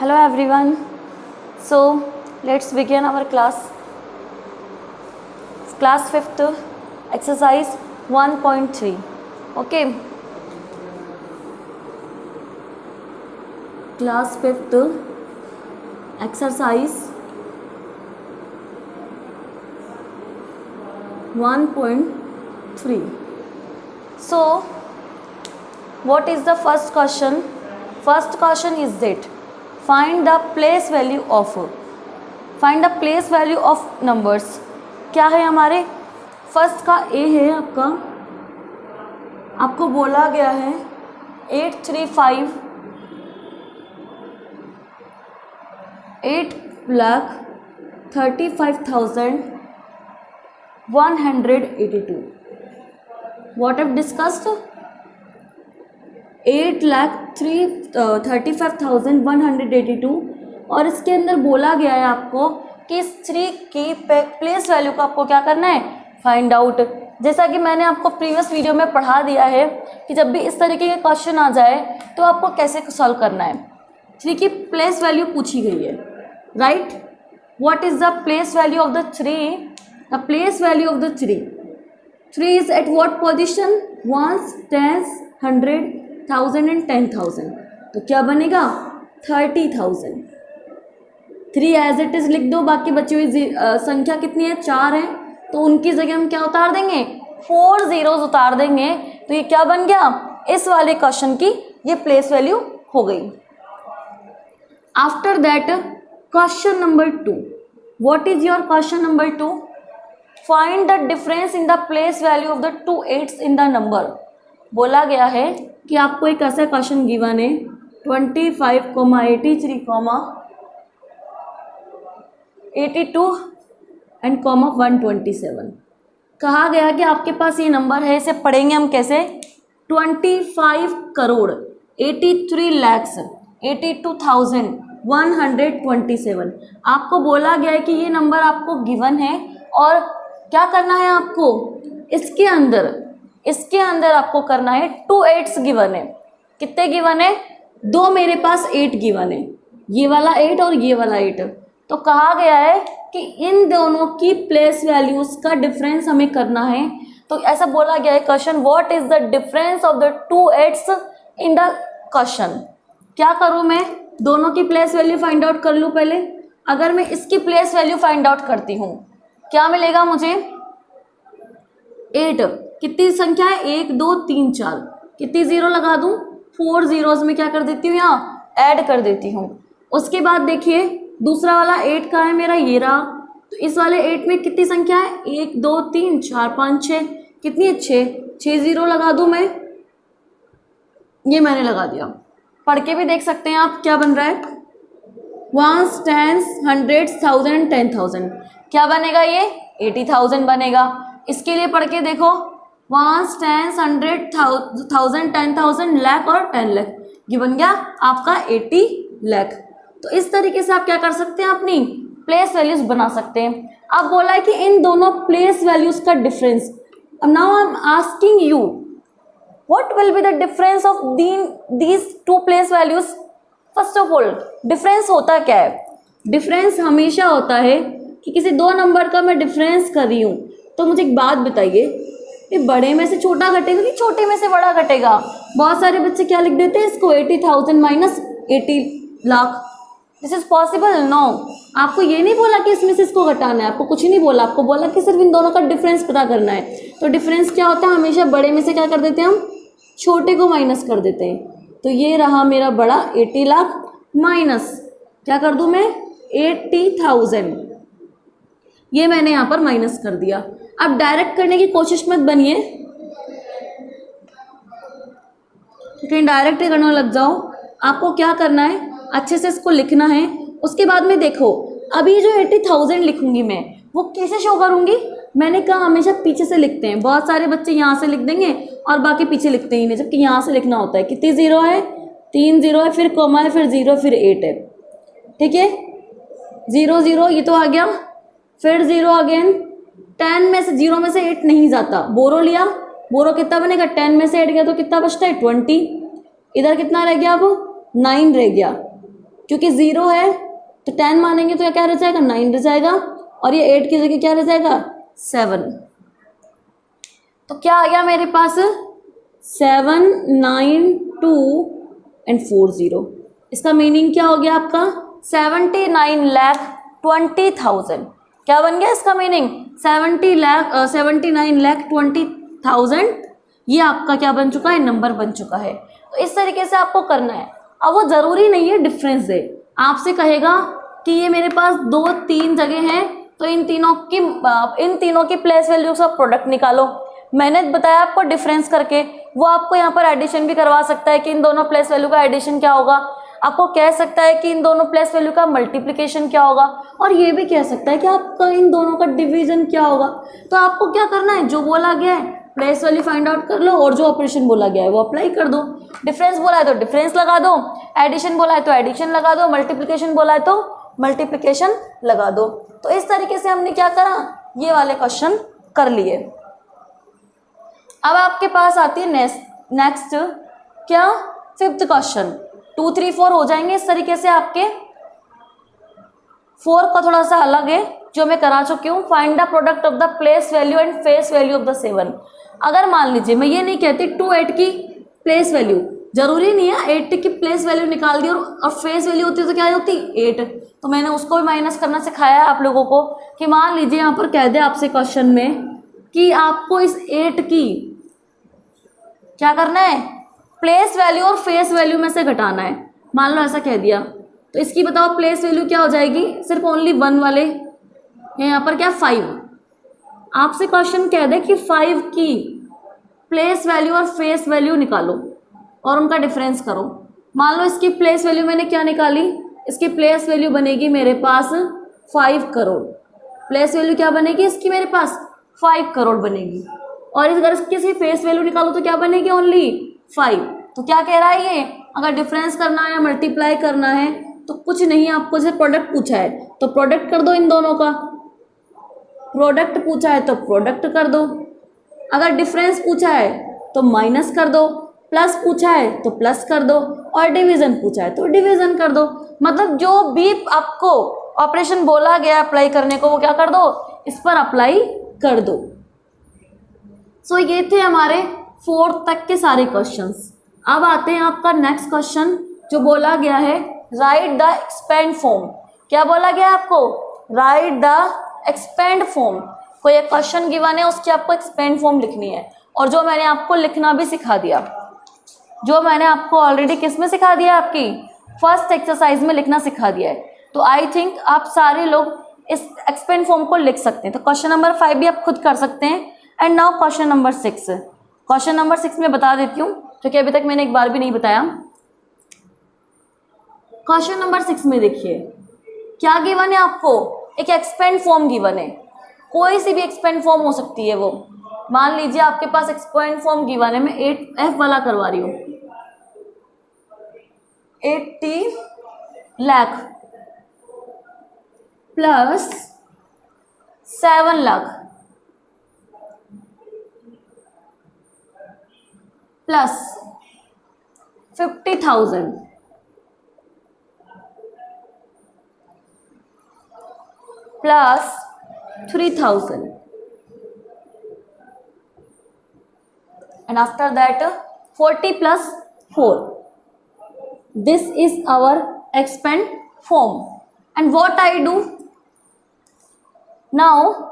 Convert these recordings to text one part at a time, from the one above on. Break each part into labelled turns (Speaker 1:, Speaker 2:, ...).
Speaker 1: Hello everyone. So let's begin our class. Class 5th, exercise 1.3. Okay. Class 5th, exercise 1.3. So what is the first question? First question is that find the place value of numbers. क्या है हमारे first का ए है आपको बोला गया है 8,35,182. What have discussed? 8,35,182 और इसके अंदर बोला गया है आपको कि इस 3 की प्लेस वैल्यू को आपको क्या करना है, फाइंड आउट. जैसा कि मैंने आपको प्रीवियस वीडियो में पढ़ा दिया है कि जब भी इस तरीके के क्वेश्चन आ जाए तो आपको कैसे सॉल्व करना है. 3 की प्लेस वैल्यू पूछी गई है, right. What is the place value of the 3? The place value of the 3 is at what position? 1s, 10s, 100, 1000 and 10,000. तो क्या बनेगा? 30,000. 3 एज इट इज लिख दो. बाकी बची हुई संख्या कितनी है? 4 है. तो उनकी जगह हम क्या उतार देंगे? 4 zeros उतार देंगे. तो ये क्या बन गया? इस वाले क्वेश्चन की ये प्लेस वैल्यू हो गई. After that question number 2. What is your question number 2? Find the difference in the place value of the 2 8s in the number. बोला गया है कि आपको एक ऐसा क्वेश्चन गिवन है 25,83,82 एंड 127. कहा गया कि आपके पास ये नंबर है, इसे पढ़ेंगे हम कैसे? 25,82,127. आपको बोला गया है कि ये नंबर आपको गिवन है और क्या करना है आपको? इसके अंदर आपको करना है 2 8s गिवन है. कितने गिवन है? 2 मेरे पास 8 गिवन है, ये वाला 8 और ये वाला 8. तो कहा गया है कि इन दोनों की प्लेस वैल्यूज का डिफरेंस हमें करना है. तो ऐसा बोला गया है question, what is the difference of the 2 8s in the question. क्या करूं मैं? दोनों की प्लेस वैल्यू फाइंड आउट कर लूं पहले. अगर मैं इसकी प्लेस वैल्यू फाइंड आउट करती हूं क्या मिलेगा मुझे? 8. कितनी संख्या है? 1 2 3 4. कितनी जीरो लगा दूं? 4 zeros में क्या कर देती हूँ, यहाँ ऐड कर देती हूँ. उसके बाद देखिए दूसरा वाला 8 का है मेरा, ये रहा. तो इस वाले 8 में कितनी संख्या है? 1 2 3 4 5 6. कितनी है? 6 जीरो लगा दूं मैं. ये मैंने लगा दिया. पढ़ के भी देख सकते हैं आप क्या बन रहा है. 1s, 10s, 100, 1000, 10,000. क्या बनेगा? ये 80,000 बनेगा. इसके लिए पढ़ के देखो 1s, 10s, 100, 1000, 10,000, लाख और 10 लाख. ये बन गया आपका 80 लाख. तो इस तरीके से आप क्या कर सकते हैं? अपनी प्लेस वैल्यूज बना सकते हैं. अब बोला है कि इन दोनों प्लेस वैल्यूज का डिफरेंस. अब now I am asking you what will be the difference of these 2 place values. First of all difference होता क्या है? डिफरेंस हमेशा होता है कि किसी 2 नंबर का मैं डिफरेंस कर रही हूँ. तो मुझे एक बात बताइए, ये बड़े में से छोटा घटेगा कि छोटे में से बड़ा घटेगा? बहुत सारे बच्चे क्या लिख देते हैं इसको, 80,000 minus 80 lakh. This is possible? No. आपको ये नहीं बोला कि इसमें से इसको घटाना है, आपको कुछ नहीं बोला. आपको बोला कि सिर्फ इन दोनों का डिफरेंस पता करना है. तो डिफरेंस क्या होता है? हमेशा बड़े में से क्या कर देते हैं हम? छोटे को माइनस कर देते हैं. तो ये रहा मेरा बड़ा 80 लाख माइनस क्या कर दूं मैं? 80,000. ये मैंने यहाँ पर माइनस कर दिया. अब डायरेक्ट करने की कोशिश मत बनिए, लेकिन डायरेक्ट करने लग जाओ. आपको क्या करना है? अच्छे से इसको लिखना है. उसके बाद में देखो अभी जो 80,000 लिखूंगी मैं वो कैसे शो करूंगी. मैंने कहा हमेशा पीछे से लिखते हैं. बहुत सारे बच्चे यहाँ से लिख देंगे और बाकी पीछे लिखते ही नहीं, जबकि यहाँ से लिखना होता है. कितनी जीरो है? 3 जीरो है, फिर कॉमा है, फिर 0, फिर 8 है. ठीक है, 0 0 ये तो आ गया, फिर 0 अगेन. 10 में से 0 में से 8 नहीं जाता. बोरो लिया, बोरो कितना बनेगा? 10 में से 8 गया तो कितना बचता है? 20. इधर कितना रह गया? अब 9 रह गया, क्योंकि 0 है तो 10 मानेंगे तो क्या रह जाएगा, 9 रह जाएगा, और ये 8 की जगह क्या रह जाएगा, 7। तो क्या आ गया मेरे पास, 7 9 2 एंड 4 0। इसका मीनिंग क्या हो गया आपका, 79,20,000। क्या बन गया इसका मीनिंग, 79,20,000। ये आपका क्या बन चुका है, नंबर बन चुका है। तो इस तरीके से आपको करना है। अब वो ज़रूरी नहीं है डिफरेंस दे, आपसे कहेगा कि ये मेरे पास 2-3 जगह हैं, तो इन तीनों की प्लेस वैल्यू का प्रोडक्ट निकालो। मैंने बताया आपको डिफरेंस करके, वो आपको यहाँ पर एडिशन भी करवा सकता है कि इन दोनों प्लेस वैल्यू का एडिशन क्या होगा, आपको कह सकता है कि इन दोनों प्लेस वैल्यू का मल्टीप्लिकेशन क्या होगा, और ये भी कह सकता है कि आपका इन दोनों का डिवीजन क्या होगा। तो आपको क्या करना है, जो बोला गया है प्लेस वैल्यू फाइंड आउट कर लो, और जो ऑपरेशन बोला गया है वो अप्लाई कर दो। डिफरेंस बोला है तो डिफरेंस लगा दो, एडिशन बोला है तो एडिशन लगा दो, मल्टीप्लिकेशन बोला है तो मल्टीप्लिकेशन लगा दो। तो इस तरीके से हमने क्या करा, ये वाले क्वेश्चन कर लिए। अब आपके पास आती है नेक्स्ट क्या, 5th क्वेश्चन। 2 3 4 हो जाएंगे इस तरीके से आपके। 4 का थोड़ा सा अलग है, जो मैं करा चुकी हूँ। Find the product of the place value and face value of the 7। अगर मान लीजिए, मैं ये नहीं कहती 2 8 की प्लेस वैल्यू, जरूरी नहीं है 8 की प्लेस वैल्यू निकाल दी और फेस वैल्यू होती तो क्या होती 8, तो मैंने उसको भी माइनस करना सिखाया है आप लोगों को। कि मान लीजिए यहाँ पर कह दे आपसे क्वेश्चन में कि आपको इस 8 की क्या करना है, प्लेस वैल्यू और फेस वैल्यू में से घटाना है। मान लो ऐसा कह दिया, तो इसकी बताओ प्लेस वैल्यू क्या हो जाएगी, सिर्फ ओनली 1 वाले, यहाँ पर क्या 5। आपसे क्वेश्चन कह दे कि 5 की प्लेस वैल्यू और फेस वैल्यू निकालो और उनका डिफरेंस करो। मान लो इसकी प्लेस वैल्यू मैंने क्या निकाली, इसकी प्लेस वैल्यू बनेगी मेरे पास 5 करोड़। प्लेस वैल्यू क्या बनेगी इसकी, मेरे पास 5 करोड़ बनेगी। और अगर इसकी से फेस वैल्यू निकालो तो क्या बनेगी, ओनली 5। तो क्या कह रहा है ये, अगर डिफरेंस करना है या मल्टीप्लाई करना है तो कुछ नहीं, आपको जैसे प्रोडक्ट पूछा है तो प्रोडक्ट कर दो इन दोनों का, प्रोडक्ट पूछा है तो प्रोडक्ट कर दो, अगर डिफरेंस पूछा है तो माइनस कर दो, प्लस पूछा है तो प्लस कर दो, और डिवीजन पूछा है तो डिवीजन कर दो। मतलब जो भी आपको ऑपरेशन बोला गया अप्लाई करने को, वो क्या कर दो, इस पर अप्लाई कर दो। सो ये थे हमारे 4th तक के सारे क्वेश्चंस। अब आते हैं आपका नेक्स्ट क्वेश्चन, जो बोला गया है राइट द एक्सपेंड फॉर्म। क्या बोला गया आपको, राइट द एक्सपेंड फॉर्म। कोई एक क्वेश्चन गिवन है, उसकी आपको एक्सपेंड फॉर्म लिखनी है, और जो मैंने आपको लिखना भी सिखा दिया, जो मैंने आपको ऑलरेडी किस में सिखा दिया, आपकी फर्स्ट एक्सरसाइज में लिखना सिखा दिया है। तो आई थिंक आप सारे लोग इस एक्सपेंड फॉर्म को लिख सकते हैं। तो क्वेश्चन नंबर 5 भी आप खुद कर सकते हैं। And now question number 6। Question number 6 में बता देती हूँ, क्योंकि अभी तक मैंने एक बार भी नहीं बताया। क्वेश्चन नंबर 6 में देखिए क्या गिवन है आपको, एक एक्सपेंड फॉर्म गिवन है। कोई सी भी एक्सपेंड फॉर्म हो सकती है वो। मान लीजिए आपके पास एक्सपेंड फॉर्म गिवन है, मैं 8F वाला करवा रही हूँ, 80 lakh plus 7 lakh plus 50,000 plus 3,000 and after that 40 plus 4. This is our expand form. And what I do now,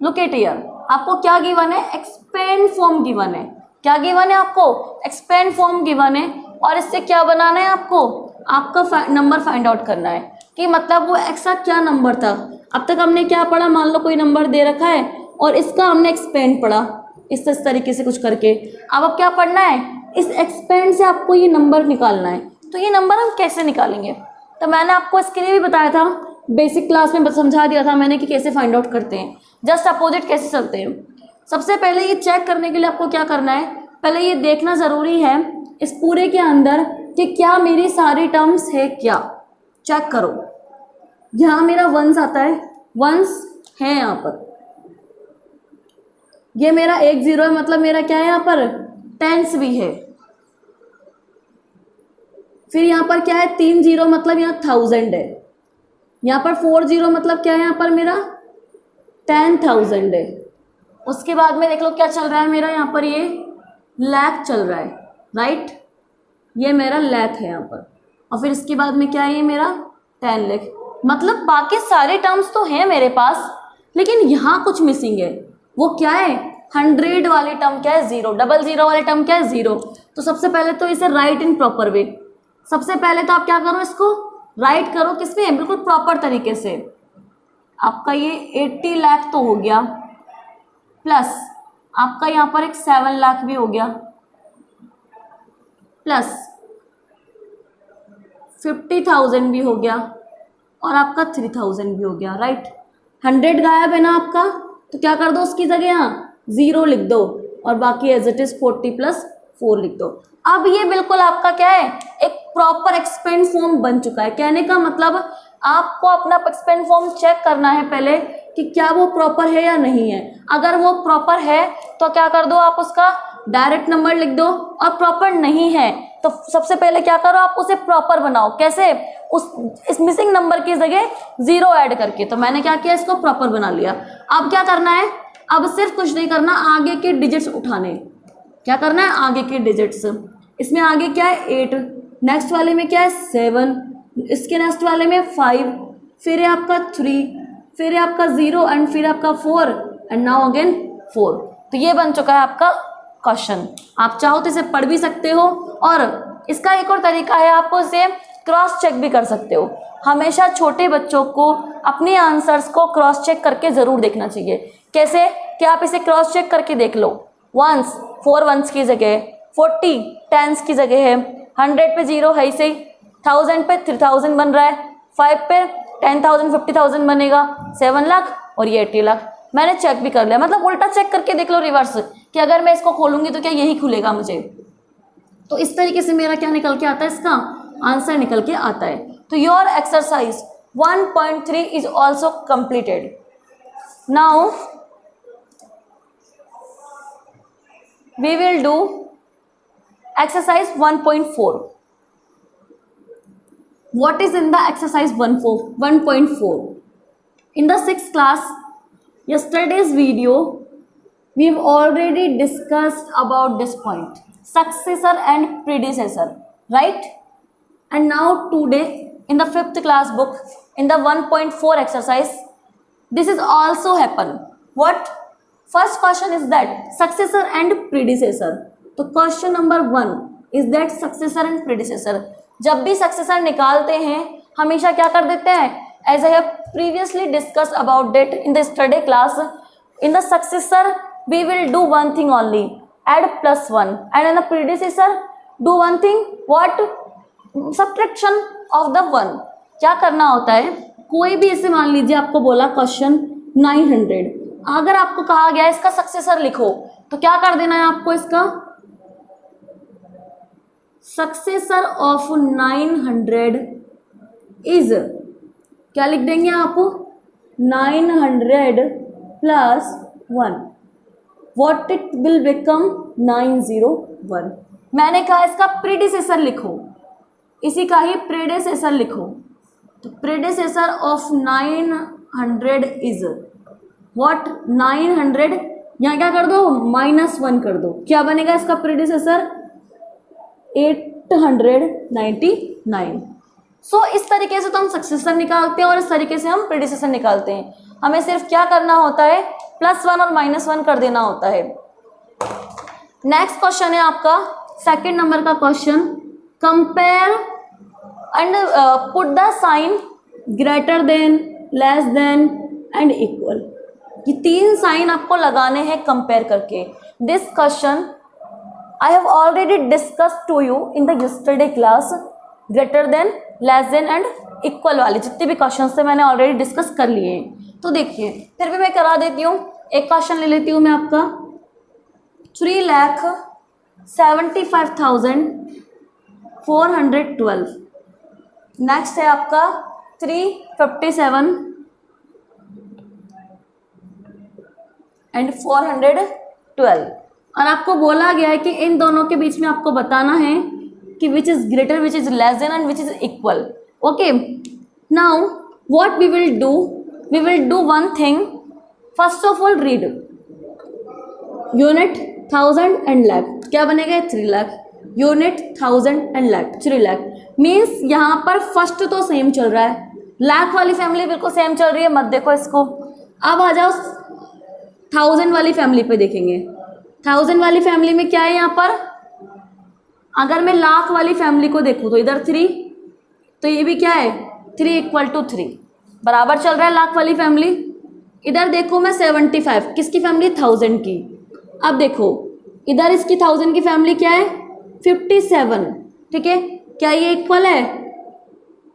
Speaker 1: look at here, आपको क्या गिवन है, एक्सपेंड फॉर्म गिवन है। क्या गिवन है आपको, एक्सपेंड फॉर्म गिवन है, और इससे क्या बनाना है आपको, आपका नंबर फाइंड आउट करना है कि मतलब वो एक्सा क्या नंबर था। अब तक हमने क्या पढ़ा, मान लो कोई नंबर दे रखा है और इसका हमने एक्सपेंड पढ़ा इस तरीके से कुछ करके। अब क्या पढ़ना है, इस एक्सपेंड से आपको ये नंबर निकालना है। तो ये नंबर हम कैसे निकालेंगे, तो मैंने आपको इसके लिए भी बताया था, बेसिक क्लास में समझा दिया था मैंने कि कैसे फाइंड आउट करते हैं, जस्ट अपोजिट कैसे चलते हैं। सबसे पहले ये चेक करने के लिए आपको क्या करना है, पहले ये देखना ज़रूरी है इस पूरे के अंदर कि क्या मेरी सारी टर्म्स है क्या। चेक करो, यहाँ मेरा वंस आता है, वंस है यहाँ पर, ये मेरा 1 0 है, मतलब मेरा क्या है यहाँ पर टेंस भी है। फिर यहाँ पर क्या है 3 जीरो मतलब यहाँ 1000 है, यहाँ पर 4 जीरो मतलब क्या है यहाँ पर मेरा 10,000 है। उसके बाद में देख लो क्या चल रहा है मेरा यहाँ पर, ये लाख चल रहा है, राइट, ये मेरा लाख है यहाँ पर। और फिर इसके बाद में क्या है ये मेरा 10 लाख। मतलब बाकी सारे टर्म्स तो हैं मेरे पास, लेकिन यहाँ कुछ मिसिंग है। वो क्या है, 100 वाली टर्म क्या है 0, 00 वाली टर्म क्या है 0। तो सबसे पहले तो इसे राइट इन प्रॉपर वे। सबसे पहले तो आप क्या करो, इसको राइट करो किस में, बिल्कुल प्रॉपर तरीके से। आपका ये 80 लाख तो हो गया, प्लस आपका यहाँ पर एक 7 लाख भी हो गया, प्लस 50,000 भी हो गया, और आपका 3,000 भी हो गया, राइट। 100 गायब है ना आपका, तो क्या कर दो उसकी जगह यहाँ 0 लिख दो, और बाकी एज इट इज 40 + 4 लिख दो। अब ये बिल्कुल आपका क्या है, एक प्रॉपर एक्सपेंड फॉर्म बन चुका है। कहने का मतलब आपको अपना एक्सपेंड फॉर्म चेक करना है पहले कि क्या वो प्रॉपर है या नहीं है। अगर वो प्रॉपर है तो क्या कर दो, आप उसका डायरेक्ट नंबर लिख दो, और प्रॉपर नहीं है तो सबसे पहले क्या करो, आप उसे प्रॉपर बनाओ। कैसे, इस मिसिंग नंबर की जगह 0 ऐड करके। तो मैंने क्या किया, इसको प्रॉपर बना लिया। अब क्या करना है, अब सिर्फ कुछ नहीं करना, आगे के डिजिट्स उठाने। क्या करना है, आगे के डिजिट्स। इसमें आगे क्या है 8, नेक्स्ट वाले में क्या है 7, इसके नेक्स्ट वाले में 5, फिर है आपका 3, फिर है आपका 0, एंड फिर आपका 4, एंड नाउ अगेन 4। तो ये बन चुका है आपका क्वेश्चन। आप चाहो तो इसे पढ़ भी सकते हो, और इसका एक और तरीका है, आप इसे क्रॉस चेक भी कर सकते हो। हमेशा छोटे बच्चों को अपने आंसर्स को क्रॉस चेक करके ज़रूर देखना चाहिए। कैसे कि आप इसे क्रॉस चेक करके देख लो, 1s 4 1s की जगह 40 10s की जगह है, 100 पे 0 है ही सही, 1000 पे 3000 बन रहा है, 5 पे 10,000 50,000 बनेगा, 7 लाख, और ये 80 लाख। मैंने चेक भी कर लिया, मतलब उल्टा चेक करके देख लो, रिवर्स, कि अगर मैं इसको खोलूंगी तो क्या यही खुलेगा मुझे। तो इस तरीके से मेरा क्या निकल के आता है, इसका आंसर निकल के आता है। तो your exercise 1.3 is also completed. Now we will do exercise 1.4. What is in the exercise 1.4? In the 6th class, yesterday's video, we've already discussed about this point, successor and predecessor, right? And now today, in the 5th class book, in the 1.4 exercise, this is also happen. What? First question is that successor and predecessor. तो question number 1 is that successor and predecessor. जब भी successor निकालते हैं हमेशा क्या कर देते हैं, as I have previously discuss about that in the study class, in the successor we will do one thing only, add +1, and in the predecessor do one thing, what, subtraction of the 1। क्या करना होता है, कोई भी इसे मान लीजिए आपको बोला क्वेश्चन 900, अगर आपको कहा गया इसका सक्सेसर लिखो तो क्या कर देना है आपको, इसका सक्सेसर ऑफ 900 इज, क्या लिख देंगे आप, 900 + 1, व्हाट इट विल बिकम 901। मैंने कहा इसका प्रीडिसेसर लिखो, इसी का ही प्रीडिसेसर लिखो। तो प्रीडिसेसर ऑफ 900 इज व्हाट, 900, यहाँ क्या कर दो -1 कर दो, क्या बनेगा इसका प्रीडिसेसर 899। सो इस तरीके से तो हम सक्सेसर निकालते हैं और इस तरीके से हम प्रीडिसेसर निकालते हैं। हमें सिर्फ क्या करना होता है, +1 और -1 कर देना होता है। नेक्स्ट क्वेश्चन है आपका 2nd नंबर का question, compare and put the sign greater than, less than and equal. ये 3 साइन आपको लगाने हैं कंपेयर करके। This question I have already discussed to you in the yesterday class, greater than, less than and equal वाले जितने भी question थे मैंने ऑलरेडी डिस्कस कर लिए हैं। तो देखिए फिर भी मैं करा देती हूँ, एक क्वेश्चन ले लेती हूँ मैं आपका 3,75,412। नेक्स्ट है आपका 357 एंड 412, और आपको बोला गया है कि इन दोनों के बीच में आपको बताना है कि which is greater, which is less than and which is equal. Okay, now what we will do, we will do one thing. First of all read unit 1000 and lakh. क्या बनेगा? 3 lakh. Unit 1000 and lakh 3 lakh. Means यहाँ पर first तो same चल रहा है, लाख वाली family बिल्कुल सेम चल रही है, मत देखो इसको. अब आ जाओ 1000 वाली फैमिली पे देखेंगे. 1000 वाली फैमिली में क्या है यहाँ पर? अगर मैं लाख वाली फैमिली को देखूँ तो इधर 3, तो ये भी क्या है 3 = 3, बराबर चल रहा है लाख वाली फैमिली. इधर देखो मैं 75, किसकी फैमिली? 1000 की. अब देखो इधर इसकी 1000 की फैमिली क्या है? 57. ठीक है, क्या ये इक्वल है?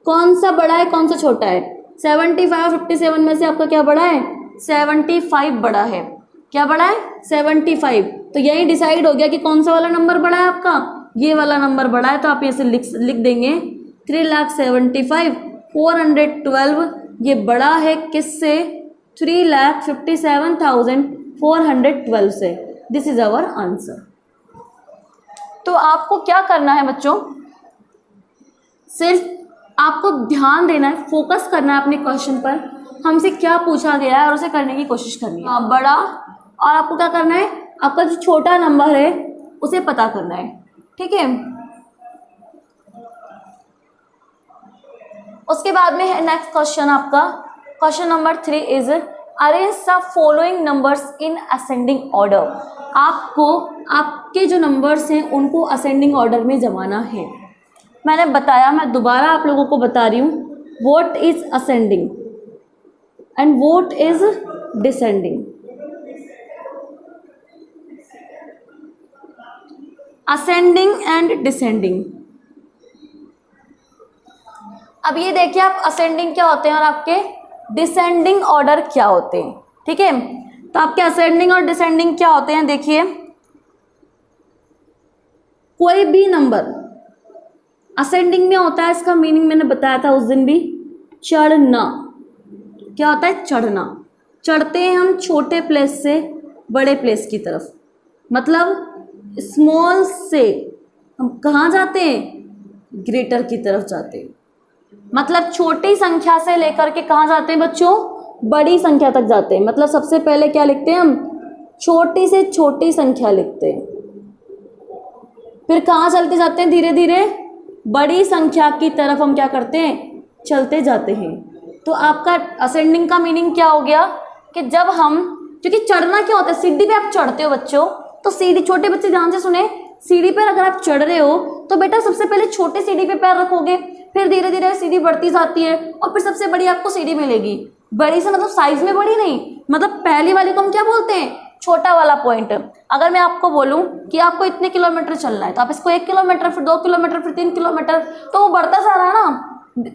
Speaker 1: कौन सा बड़ा है, कौन सा छोटा है? 75 और 57 में से आपका क्या बड़ा है? 75 बड़ा है. क्या बड़ा है? 75. तो यही डिसाइड हो गया कि कौन सा वाला नंबर बड़ा है आपका, ये वाला नंबर बड़ा है. तो आप ऐसे लिख देंगे 3,75,412 ये बड़ा है किससे? 3,57,412 से. This is our answer. तो आपको क्या करना है बच्चों? सिर्फ आपको ध्यान देना है, फोकस करना है अपने क्वेश्चन पर. हमसे क्या पूछा गया है और उसे करने की कोशिश करनी है. बड़ा, और आपको क्या करना है? आपका जो छोटा नंबर है उसे पता करना है. ठीक है, उसके बाद में है नेक्स्ट क्वेश्चन आपका. Question number 3 is arrange the following numbers in ascending order. आपको आपके जो नंबर्स हैं उनको असेंडिंग ऑर्डर में जमाना है. मैंने बताया, मैं दोबारा आप लोगों को बता रही हूँ, what is ascending and what is descending. Ascending and descending. अब ये देखिए आप, असेंडिंग क्या होते हैं और आपके डिसेंडिंग ऑर्डर क्या होते हैं. ठीक है, तो आपके असेंडिंग और डिसेंडिंग क्या होते हैं? देखिए, कोई भी नंबर असेंडिंग में होता है, इसका मीनिंग मैंने बताया था उस दिन भी, चढ़ना. क्या होता है? चढ़ना. चढ़ते हैं हम छोटे प्लेस से बड़े प्लेस की तरफ. मतलब स्मॉल से हम कहाँ जाते हैं? ग्रेटर की तरफ जाते हैं. मतलब छोटी संख्या से लेकर के कहाँ जाते हैं बच्चों? बड़ी संख्या तक जाते हैं. मतलब सबसे पहले क्या लिखते हैं हम? छोटी से छोटी संख्या लिखते हैं. फिर कहाँ चलते जाते हैं? धीरे धीरे बड़ी संख्या की तरफ हम क्या करते हैं? चलते जाते हैं. तो आपका असेंडिंग का मीनिंग क्या हो गया कि जब हम, क्योंकि चढ़ना क्या होता है? सीढ़ी पे आप चढ़ते हो बच्चों, तो सीढ़ी, छोटे बच्चे ध्यान से सुने, सीढ़ी पर अगर आप चढ़ रहे हो तो बेटा सबसे पहले छोटे सीढ़ी पे पैर रखोगे, फिर धीरे धीरे सीढ़ी बढ़ती जाती है और फिर सबसे बड़ी आपको सीढ़ी मिलेगी. बड़ी से मतलब साइज में बड़ी नहीं, मतलब पहली वाली को हम क्या बोलते हैं? छोटा वाला पॉइंट. अगर मैं आपको बोलूं कि आपको इतने किलोमीटर चलना है तो आप इसको 1 किलोमीटर, फिर 2 किलोमीटर, फिर 3 किलोमीटर, तो वो बढ़ता जा रहा है ना.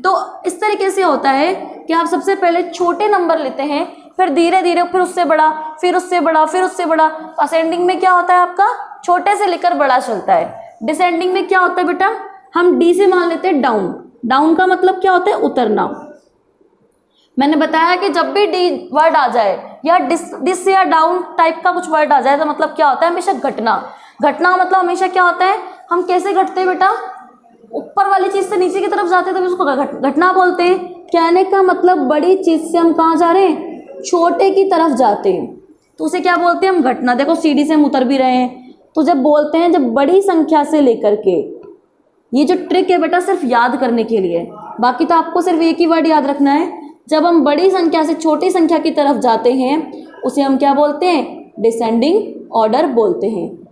Speaker 1: तो इस तरीके से होता है कि आप सबसे पहले छोटे नंबर लेते हैं, फिर धीरे धीरे फिर उससे बड़ा, फिर उससे बड़ा, फिर उससे बड़ा. तो असेंडिंग में क्या होता है आपका? छोटे से लेकर बड़ा चलता है. डिसेंडिंग में क्या होता है बेटा? हम डी से मान लेते हैं डाउन. डाउन का मतलब क्या होता है? उतरना. मैंने बताया कि जब भी डी वर्ड आ जाए या डिस या डाउन टाइप का कुछ वर्ड आ जाए तो मतलब क्या होता है? हमेशा घटना. घटना मतलब हमेशा क्या होता है? हम कैसे घटते हैं बेटा? ऊपर वाली चीज से नीचे की तरफ जाते हैं तभी उसको घटना बोलते हैं. कहने का मतलब बड़ी चीज से हम कहाँ जा रहे हैं? छोटे की तरफ जाते हैं, तो उसे क्या बोलते हैं? हम घटना. देखो सीढ़ी से हम उतर भी रहे हैं, तो जब बोलते हैं जब बड़ी संख्या से लेकर के, ये जो ट्रिक है बेटा सिर्फ याद करने के लिए, बाकी तो आपको सिर्फ एक ही वर्ड याद रखना है. जब हम बड़ी संख्या से छोटी संख्या की तरफ जाते हैं उसे हम क्या बोलते हैं? डिसेंडिंग ऑर्डर बोलते हैं.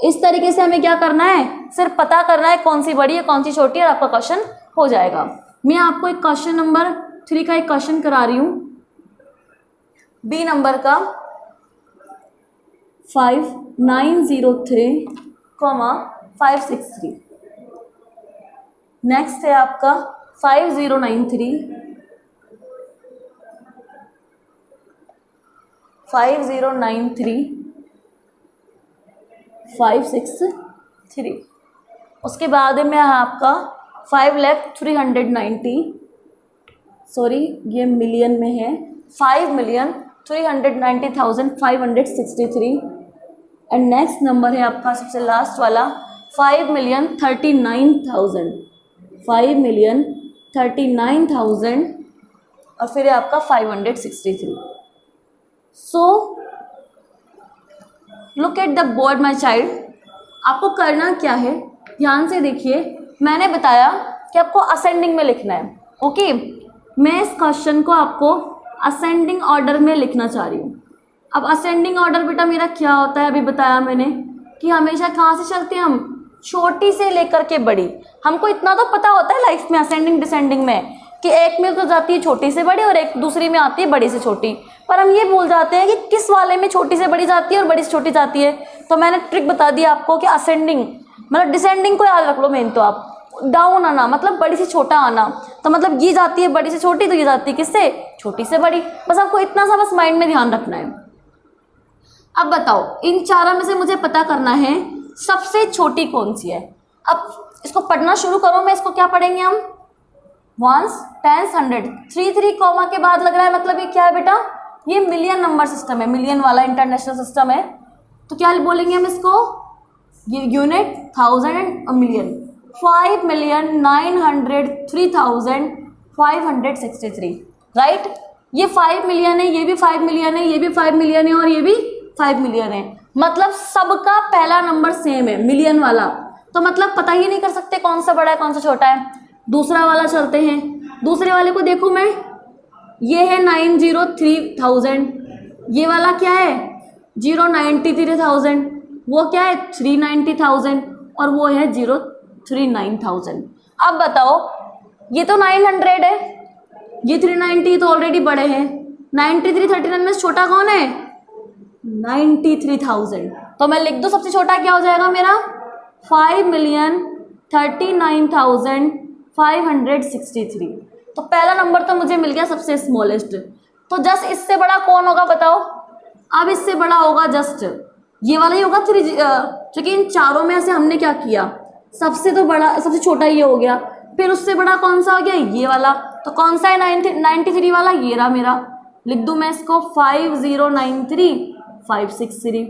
Speaker 1: इस तरीके से हमें क्या करना है? सिर्फ पता करना है कौन सी बड़ी है कौन सी छोटी है और आपका क्वेश्चन हो जाएगा. मैं आपको एक क्वेश्चन नंबर 3 का एक क्वेश्चन करा रही हूँ, बी नंबर का 5903,563. नेक्स्ट है आपका 5093, 563. उसके बाद में आपका 5,390, सॉरी ये मिलियन में है, 5,390,563. एंड नेक्स्ट नंबर है आपका सबसे लास्ट वाला 5,39,000, 5,39,000 और फिर है आपका 563. So look at the board my child. आपको करना क्या है, ध्यान से देखिए. मैंने बताया कि आपको असेंडिंग में लिखना है. ओके, मैं इस क्वेश्चन को आपको असेंडिंग ऑर्डर में लिखना चाह रही हूँ. अब असेंडिंग ऑर्डर बेटा मेरा क्या होता है, अभी बताया मैंने कि हमेशा कहाँ से चलते हैं हम, छोटी से लेकर के बड़ी. हमको इतना तो पता होता है लाइफ में असेंडिंग डिसेंडिंग में कि एक में तो जाती है छोटी से बड़ी और एक दूसरी में आती है बड़ी से छोटी, पर हम ये भूल जाते हैं कि किस वाले में छोटी से बड़ी जाती है और बड़ी से छोटी जाती है. तो मैंने ट्रिक बता दी आपको कि असेंडिंग मतलब डिसेंडिंग को याद रख लो मेन. तो आप डाउन आना मतलब बड़ी से छोटा आना, तो मतलब ये जाती है बड़ी से छोटी, तो ये जाती है किससे, छोटी से बड़ी. बस आपको इतना सा बस माइंड में ध्यान रखना है. अब बताओ इन चारों में से मुझे पता करना है सबसे छोटी कौन सी है. अब इसको पढ़ना शुरू करो. मैं इसको क्या पढ़ेंगे हम, वंस, टेंस, हंड्रेड. 3 कॉमा के बाद लग रहा है, मतलब ये क्या है बेटा, ये मिलियन नंबर सिस्टम है, मिलियन वाला इंटरनेशनल सिस्टम है. तो क्या बोलेंगे हम इसको, ये unit, thousand and million. 5,903,563, right. ये 5 मिलियन है, ये भी 5 मिलियन है, ये भी 5 मिलियन है और ये भी 5 मिलियन है. मतलब सबका पहला नंबर सेम है, मिलियन वाला. तो मतलब पता ही नहीं कर सकते कौन सा बड़ा है कौन सा छोटा है. दूसरा वाला चलते हैं. दूसरे वाले को देखूं मैं, ये है 903,000, ये वाला क्या है 093,000, वो क्या है 390,000 और वो है 039,000. अब बताओ ये तो 900 है, ये 390 तो ऑलरेडी बड़े हैं. 93 39 में छोटा कौन है, 93,000. तो मैं लिख दूं सबसे छोटा क्या हो जाएगा मेरा, 5,39,563. तो पहला नंबर तो मुझे मिल गया सबसे स्मॉलेस्ट. तो जस्ट इससे बड़ा कौन होगा बताओ. अब इससे बड़ा होगा जस्ट ये वाला ही होगा 3, क्योंकि इन चारों में से हमने क्या किया, सबसे तो बड़ा सबसे छोटा ये हो गया. फिर उससे बड़ा कौन सा हो गया, ये वाला. तो कौन सा है 93 वाला, ये रहा मेरा. लिख दूं मैं इसको 5093,563.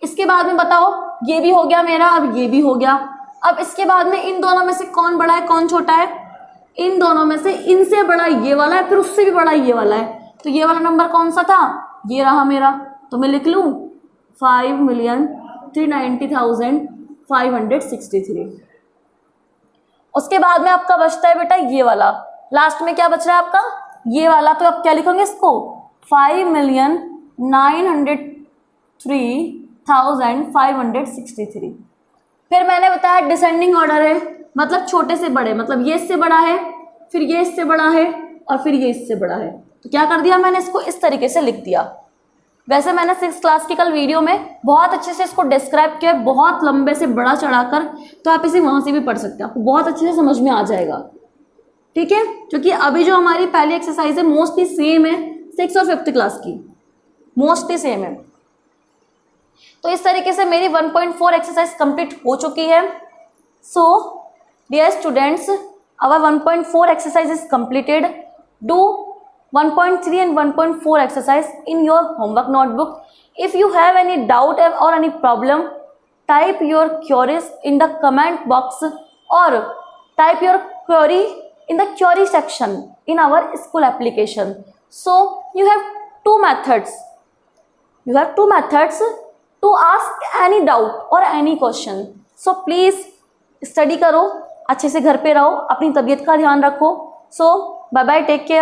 Speaker 1: इसके बाद में बताओ ये भी हो गया मेरा, अब ये भी हो गया. अब इसके बाद में इन दोनों में से कौन बड़ा है कौन छोटा है, इन दोनों में से इनसे बड़ा ये वाला है, फिर उससे भी बड़ा ये वाला है. तो ये वाला नंबर कौन सा था, ये रहा मेरा. तो मैं लिख लूँ 5,390,563. उसके बाद में आपका बचता है बेटा ये वाला. लास्ट में क्या बच रहा है आपका, ये वाला. तो आप क्या लिखोगे इसको, 5,903,563. फिर मैंने बताया डिसेंडिंग ऑर्डर है, मतलब छोटे से बड़े, मतलब ये इससे बड़ा है, फिर ये इससे बड़ा है और फिर ये इससे बड़ा है. तो क्या कर दिया मैंने, इसको इस तरीके से लिख दिया. वैसे मैंने 6th क्लास की कल वीडियो में बहुत अच्छे से इसको डिस्क्राइब किया, बहुत लंबे से बड़ा चढ़ाकर. तो आप इसे वहाँ से भी पढ़ सकते हैं, आपको बहुत अच्छे से समझ में आ जाएगा. ठीक है, क्योंकि अभी जो हमारी पहली एक्सरसाइज है मोस्टली सेम है 6th और 5th क्लास की, मोस्टली सेम है. तो इस तरीके से मेरी 1.4 एक्सरसाइज कंप्लीट हो चुकी है. So dear students, our 1.4 exercise is completed. Do 1.3 and 1.4 exercise in your homework notebook. If you have any doubt or any problem, type your queries in the comment box or type your query in the query section in our school application. So you have two methods. You have two methods to ask any doubt or any question. So please study करो, अच्छे से घर पे रहो, अपनी तबीयत का ध्यान रखो. So bye bye, take care.